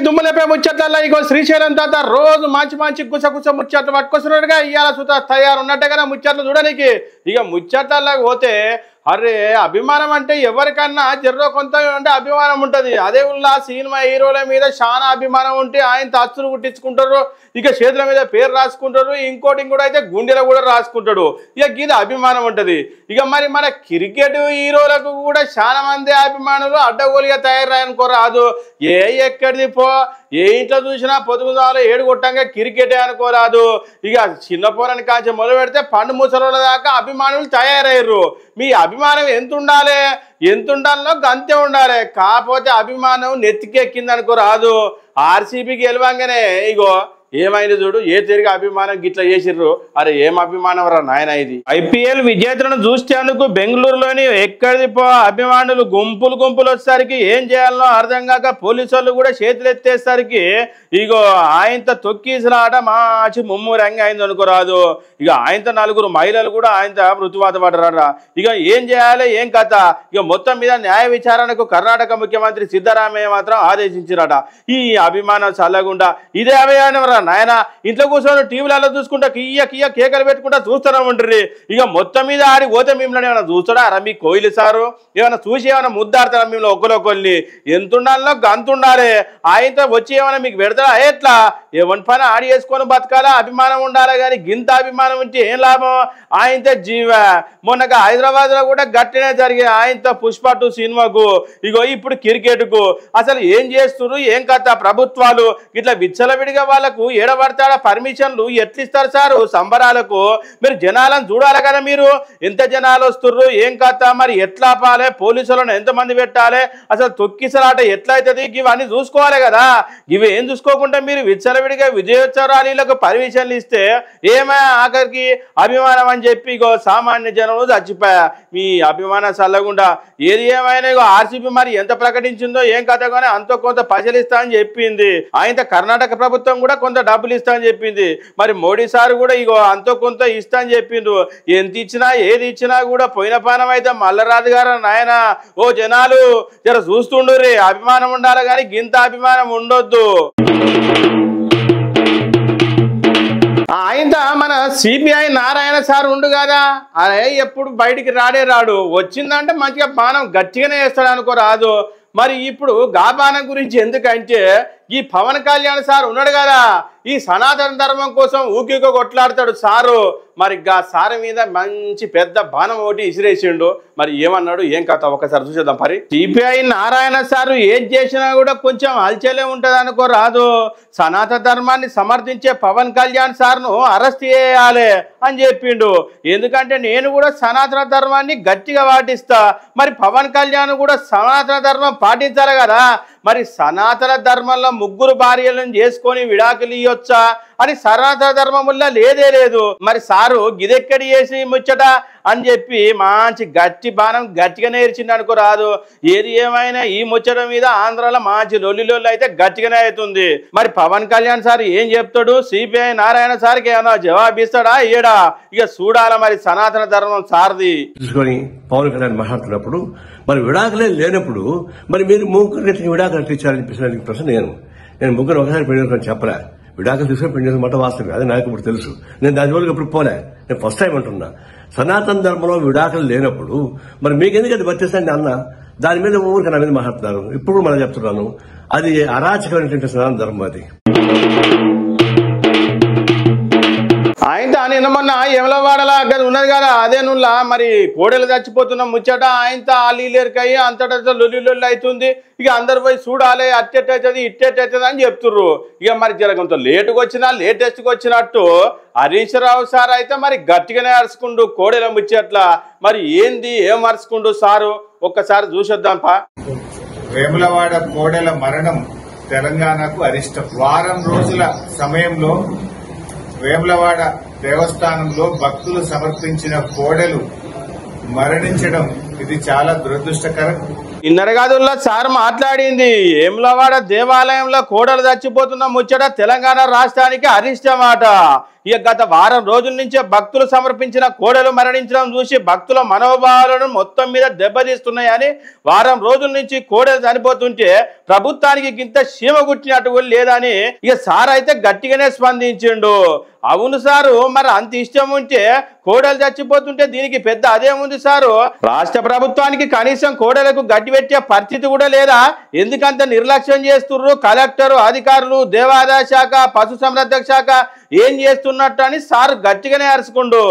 దుమ్ములపై ముచ్చట్ల ఇగో శ్రీశైలం తాత రోజు మంచి గుసగుస ముచ్చట్లు పట్టుకొస్తున్నాడుగా ఇవాళ సుత తయారున్నట్టుగా ముచ్చట్లు చూడడానికి ఇక ముచ్చట్లకు పోతే అరే అభిమానం అంటే ఎవరికన్నా జర్రో కొంత అంటే అభిమానం ఉంటుంది. అదే ఉల్లా సినిమా హీరోల మీద చాలా అభిమానం ఉంటే ఆయన అచ్చులు కుట్టించుకుంటారు, ఇక చేతుల మీద పేరు రాసుకుంటారు, ఇంకోటి అయితే గుండెలో కూడా రాసుకుంటాడు. ఇక గీత అభిమానం ఉంటుంది. ఇక మరి మన క్రికెట్ హీరోలకు కూడా చాలా మంది అభిమానులు అడ్డగోలుగా తయారనుకోరాదు. ఎక్కడిది పో ఏ ఇంట్లో చూసినా పొదుగుదాలో ఏడు కొట్టంగా క్రికెటే అనుకోరాదు. ఇక చిన్న పోరని కాంచి మొదలు పెడితే పండు ముసలోళ్ళ దాకా అభిమానులు తయారయ్యారు. మీ అభిమానం ఎంత ఉండాలో అంతే ఉండాలి. కాకపోతే అభిమానం నెత్తికెక్కింది అనుకోరాదు. ఆర్సీబీకి గెలవంగానే ఇగో ఏమైంది చూడు, ఏ తిరిగి అభిమానం గిట్లా చేసిర్రు. అరే ఏం అభిమానం రా నాయన ఇది. ఐపీఎల్ విజేతలను చూసేందుకు బెంగళూరులోని ఎక్కడిది పో అభిమానులు గుంపులు వచ్చేసరికి ఏం చేయాలనో అర్థం కాక పోలీసు వాళ్ళు కూడా చేతులు ఎత్తేసరికి ఇగో ఆయనతో తొక్కిసలాట మాచి ముమ్మూరంగా అయింది అనుకోరాదు. ఇక ఆయనతో నలుగురు మహిళలు కూడా ఆయనతో మృత్యువాత పడ్డారట. ఇక ఏం చేయాలి ఏం కథ. ఇక మొత్తం మీద న్యాయ విచారణకు కర్ణాటక ముఖ్యమంత్రి సిద్ధరామయ్య మాత్రం ఆదేశించారట. ఈ అభిమానం చల్లగుండా ఇదే అభిమానం నాయన ఇంట్లో కూర్చొని టీవీలలో చూసుకుంటా కియ్య కేకలు పెట్టుకుంటా చూస్తూనే ఉంటారు. ఇక మొత్తం మీద ఆడి పోతే మిమ్మల్ని ఏమైనా చూస్తాడా రా మీ కోయిలు సారు? ఏమైనా చూసి ఏమైనా ముద్దాడతారా మిమ్మల్ని ఒకరికొల్ని? ఎంత ఉండాలో గంత ఉండాలి. ఆయనతో వచ్చి ఏమైనా మీకు పెడతాడా? ఎట్లా ఎవరి పని ఆడి వేసుకొని బతకాలా, అభిమానం ఉండాలి. కానీ గింత అభిమానం ఉంటే ఏం లాభం? ఆయనతో జీవ మొన్నగా హైదరాబాద్ లో కూడా గట్టినే జరిగింది ఆయనతో పుష్ప 2 సినిమాకు. ఇగో ఇప్పుడు క్రికెట్ కు అసలు ఏం చేస్తున్నారు ఏం కథ? ప్రభుత్వాలు ఇట్లా విచ్చలవిడిగా వాళ్ళకు ఏడబడతాడా పర్మిషన్లు ఎట్లు ఇస్తారు సారు సంబరాలకు? మీరు జనాలను చూడాలి కదా, మీరు ఎంత జనాలు వస్తుర్రు ఏం కథ, మరి ఎట్లా ఆపాలి, పోలీసులను ఎంతమంది పెట్టాలి, అసలు తొక్కిసలాట ఎట్లా అవుతుంది ఇవన్నీ చూసుకోవాలి కదా. ఇవి ఏం చూసుకోకుండా మీరు విచ్చలవిడిగా విజయోత్సవాలకు పర్మిషన్లు ఇస్తే ఏమై ఆఖరికి అభిమానం అని చెప్పి ఇగో సామాన్య జనంలో చచ్చిపోయా. మీ అభిమానం చల్లకుండా ఏది ఏమైనా ఇగో ఆర్సీబీ మరి ఎంత ప్రకటించిందో ఏం కథ కానీ అంతో కొంత పైసలు అని చెప్పింది. ఆయన కర్ణాటక ప్రభుత్వం కూడా కొంత డబ్బులు ఇస్తా అని చెప్పింది. మరి మోడీ సార్ కూడా ఇగో అంతో కొంత ఇస్తా అని చెప్పిండు. ఎంత ఇచ్చినా ఏది ఇచ్చినా కూడా పోయిన పానం అయితే మల్లరాజు గారు నాయన ఓ జనాలు జర చూస్తుండు రే. అభిమానం ఉండాలి కానీ గింత అభిమానం ఉండొద్దు. ఆయన మన సిబిఐ నారాయణ సార్ ఉండు కదా, అదే ఎప్పుడు బయటికి రాడు. వచ్చిందంటే మంచిగా బాణం గట్టిగానే వేస్తాడు అనుకోరాదు. మరి ఇప్పుడు గాబానం గురించి ఎందుకంటే ఈ పవన్ కళ్యాణ్ సార్ ఉన్నాడు కదా, ఈ సనాతన ధర్మం కోసం ఊకికో కొట్లాడతాడు సారు. మరి గా సారు మీద మంచి పెద్ద బాణం ఒకటి ఇసిరేసిండు. మరి ఏమన్నాడు ఏం కథ ఒకసారి చూసేద్దాం. మరి సిపిఐ నారాయణ సారు ఏం చేసినా కూడా కొంచెం అల్చలే ఉంటది అనుకోరాదు. సనాతన ధర్మాన్ని సమర్థించే పవన్ కళ్యాణ్ సార్ను అరెస్ట్ చేయాలి అని చెప్పిండు. ఎందుకంటే నేను కూడా సనాతన ధర్మాన్ని గట్టిగా పాటిస్తా, మరి పవన్ కళ్యాణ్ కూడా సనాతన ధర్మం పాటించాలి కదా. మరి సనాతన ధర్మంలో 3 భార్యలను చేసుకొని విడాకులు ఇవ్వచ్చా అని సనాతన ధర్మంలో లేదే లేదు. మరి సారు గిదెక్కడి చేసి ముచ్చట అని చెప్పి మంచి గట్టి బాణం గట్టిగా నేర్చింది అనుకోరాదు. ఏది ఏమైనా ఈ ముచ్చట మీద ఆంధ్రాలో మంచి లొల్లి అయితే గట్టిగానే అవుతుంది. మరి పవన్ కళ్యాణ్ సార్ ఏం చెప్తాడు, సిపిఐ నారాయణ సార్కి ఏమన్నా జవాబు ఇస్తాడా ఏడా? ఇక చూడాల మరి సనాతన ధర్మం సార్ది. తీసుకొని పవన్ కళ్యాణ్ మాట్లాడుతున్నప్పుడు మరి విడాకులే లేనప్పుడు మరి మీరు 3 విడాకులు ఇచ్చారని చెప్పేసి ప్రశ్న నేను 3 ఒకసారి పెళ్లి చెప్పలే. విడాకులు తీసుకొని పెళ్లి మాట వాస్తవం, అది నాకు ఇప్పుడు తెలుసు. నేను దాని వరకు ఇప్పుడు పోలే, నేను ఫస్ట్ టైం అంటున్నా. సనాతన ధర్మంలో విడాకులు లేనప్పుడు మరి మీకెందుకు అది వర్తిస్తాను అన్న దాని మీద ఊరికి నా మీద మాట్లాడుతున్నారు. ఇప్పుడు మనం చెప్తున్నాను, అది అరాచకమైనటువంటి సనాతన ధర్మం. అది ఆయన నిన్న మొన్న ఎమలవాడలా ఉన్నది కదా, అదే నుల్లా మరి కోడలు చచ్చిపోతున్న ముచ్చట ఆయనతో అల్లీలేరుకయ్యి అంతటా లొల్లి అవుతుంది. ఇక అందరు పోయి చూడాలి అట్టెట్టవుతుంది ఇట్టెట్టవుతుంది అని చెప్తుర్రు. ఇక మరి జరగంతో లేటుగా వచ్చినా లేటెస్ట్గా వచ్చినట్టు హరీష్ రావు సార్ అయితే మరి గట్టిగానే అరుచుకుండు కోడెల ముచ్చట్ల. మరి ఏంది ఏం అరుచుకుండు సారు ఒక్కసారి చూసొద్దాంపా. వేములవాడ కోడెల మరణం తెలంగాణకు అరిష్టం. వారం రోజుల సమయంలో వేములవాడ దేవస్థానంలో భక్తులు సమర్పించిన కోడెలు మరణించడం ఇది చాలా దురదృష్టకరం. ఇన్నరగాదుల్లో సార్ మాట్లాడింది వేములవాడ దేవాలయంలో కోడలు చచ్చిపోతున్న ముచ్చట తెలంగాణ రాష్ట్రానికి అరిష్టమాట. ఇక గత వారం రోజుల నుంచే భక్తులు సమర్పించిన కోడలు మరణించడం చూసి భక్తుల మనోభావాలను మొత్తం మీద దెబ్బతీస్తున్నాయని వారం రోజుల నుంచి కోడలు చనిపోతుంటే ప్రభుత్వానికి గింత సీమ గుట్టినట్టు లేదని ఇక సార్ అయితే గట్టిగానే స్పందించిండు. అవును సారు, మరి అంత ఇష్టం ఉంటే కోడలు చచ్చిపోతుంటే దీనికి పెద్ద అదేముంది సారు? రాష్ట్ర ప్రభుత్వానికి కనీసం కోడలకు గడ్డి పెట్టే పరిస్థితి కూడా లేదా? ఎందుకంత నిర్లక్ష్యం చేస్తుర్రు? కలెక్టర్, అధికారులు, దేవాదాయ శాఖ, పశు సంవర్ధక శాఖ ఏం చేస్తున్నట్టు అని సారు గట్టిగానే అరుచుకుండు.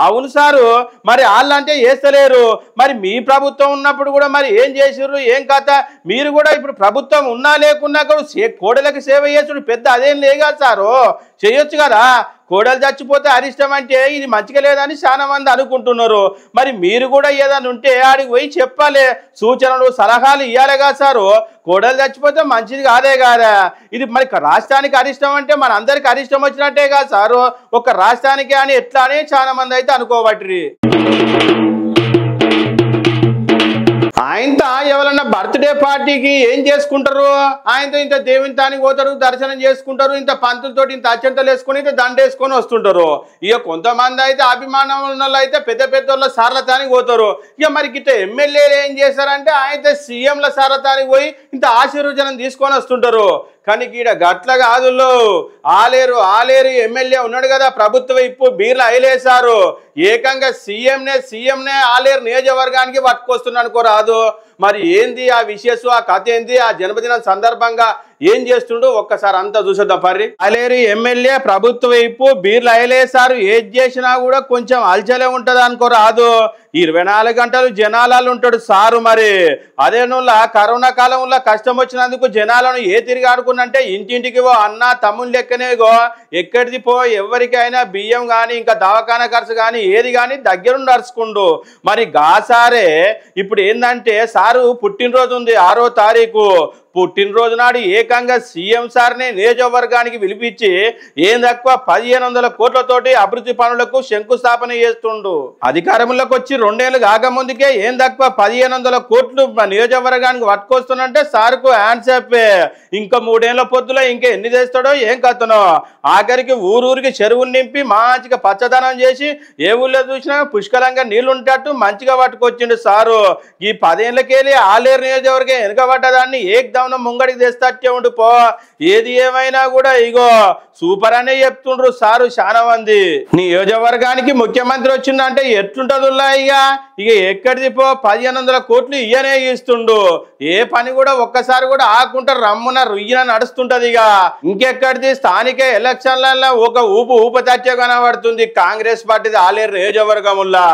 అవును సారు, మరి వాళ్ళంటే చేస్తలేరు, మరి మీ ప్రభుత్వం ఉన్నప్పుడు కూడా మరి ఏం చేసిర్రు, ఏం కథ? మీరు కూడా ఇప్పుడు ప్రభుత్వం ఉన్నా లేకున్నా కూడా కోడలకు సేవ చేసుడు పెద్ద అదేం లేగా సారు, చేయొచ్చు కదా. కోడలు చచ్చిపోతే అరిష్టం అంటే ఇది మంచిగా లేదని చాలా మంది అనుకుంటున్నారు. మరి మీరు కూడా ఏదైనా ఉంటే ఆడికి పోయి చెప్పాలి, సూచనలు సలహాలు ఇవ్వాలిగా సారు. కోడలు చచ్చిపోతే మంచిది కాదే కాదా? ఇది మరి రాష్ట్రానికి అరిష్టం అంటే మన అందరికి అరిష్టం వచ్చినట్టే కాదు సారు, ఒక రాష్ట్రానికి అని ఎట్లా అని చాలా మంది అయితే అనుకోబట్టి. ఆయనతో ఎవరన్నా బర్త్డే పార్టీకి ఏం చేసుకుంటారు? ఆయనతో ఇంత దేవుని తానికి పోతారు, దర్శనం చేసుకుంటారు, ఇంత పంతులతో ఇంత అత్యంతలు వేసుకొని ఇంత దండ వేసుకొని వస్తుంటారు. ఇక కొంతమంది అయితే అభిమానం ఉన్న వాళ్ళు అయితే పెద్ద పెద్ద వాళ్ళ సార్లతానికి పోతారు. ఇక మరి గిట్ట ఎమ్మెల్యేలు ఏం చేశారంటే ఆయన సీఎంల సార్లతానికి పోయి ఇంత ఆశీర్వచనం తీసుకొని వస్తుంటారు. కానీ ఈడ గట్ల కాదుల్లో ఆలేరు ఎమ్మెల్యే ఉన్నాడు కదా, ప్రభుత్వం ఇప్పుడు బీర్లు అయిలేసారు. ఏకంగా సీఎంనే ఆలేరు నియోజకవర్గానికి పట్టుకొస్తున్నాడు అనుకోరాదు. మరి ఏంది ఆ విశేష, ఆ కథ ఏంది? ఆ జన్మదినం సందర్భంగా ఏం చేస్తుండో ఒక్కసారి అంతా చూసేద్దాం పర్రి. ఆలేరు ఎమ్మెల్యే ప్రభుత్వ వైపు బీర్లు అయిలేసారు. ఏది చేసినా కూడా కొంచెం అల్చలే ఉంటది అనుకోరాదు. 24 గంటలు జనాలలో ఉంటాడు సారు. మరి అదే నువ్వు కరోనా కాలంలో కష్టం వచ్చినందుకు జనాలను ఏ తిరిగి ఆడుకున్నంటే ఇంటింటికి పో అన్న తమ్ముని లెక్కనేగో ఎక్కడిది పో, ఎవరికైనా బియ్యం కానీ ఇంకా దవాఖానా ఖర్చు కానీ ఏది కానీ దగ్గరుండి నడుచుకుండు. మరి గాసారే ఇప్పుడు ఏంటంటే సారు పుట్టినరోజు ఉంది 6వ తారీఖు. పుట్టినరోజు నాడు ఏకంగా సీఎం సార్ని నియోజకవర్గానికి పిలిపించి ఏం తక్కువ 1500 కోట్లతోటి అభివృద్ధి పనులకు శంకుస్థాపన చేస్తుండు. అధికారంలోకి వచ్చి 2 ఏళ్ళు కాకముందుకే ఏం తక్కువ 1500 కోట్లు నియోజకవర్గానికి పట్టుకొస్తున్నంటే సార్కు హ్యాండ్స్ చెప్పే. ఇంకా 3 ఏళ్ల పొద్దులో ఇంకా ఎన్ని చేస్తాడో ఏం కథనో. ఆఖరికి ఊరూరికి చెరువులు నింపి మంచిగా పచ్చదనం చేసి ఏ ఊళ్ళో చూసినా పుష్కలంగా నీళ్లు ఉంటట్టు మంచిగా పట్టుకొచ్చిండు సారు. ఈ 10 ఏళ్ళకెళ్ళి ఆలేరు నియోజకవర్గం వెనుకబడ్డదాన్ని ఏకదం ముంగడికి తెస్తట్టే ఉండిపో. ఏది ఏమైనా కూడా ఇగో సూపర్ అనే చెప్తుండ్రు సారు చాలా మంది. నియోజకవర్గానికి ముఖ్యమంత్రి వచ్చిందంటే ఎట్లుంటదిలా? ఇక ఎక్కడిది పో 1500 కోట్లు ఇయ్యనే ఇస్తుండు. ఏ పని కూడా ఒక్కసారి కూడా ఆకుంటా రమ్మున రుయ్యన నడుస్తుంటది. ఇక ఇంకెక్కడిది స్థానిక ఎలక్షన్లలో ఒక ఊపు తచ్చే కనబడుతుంది కాంగ్రెస్ పార్టీది ఆలేరు నియోజకవర్గంలా.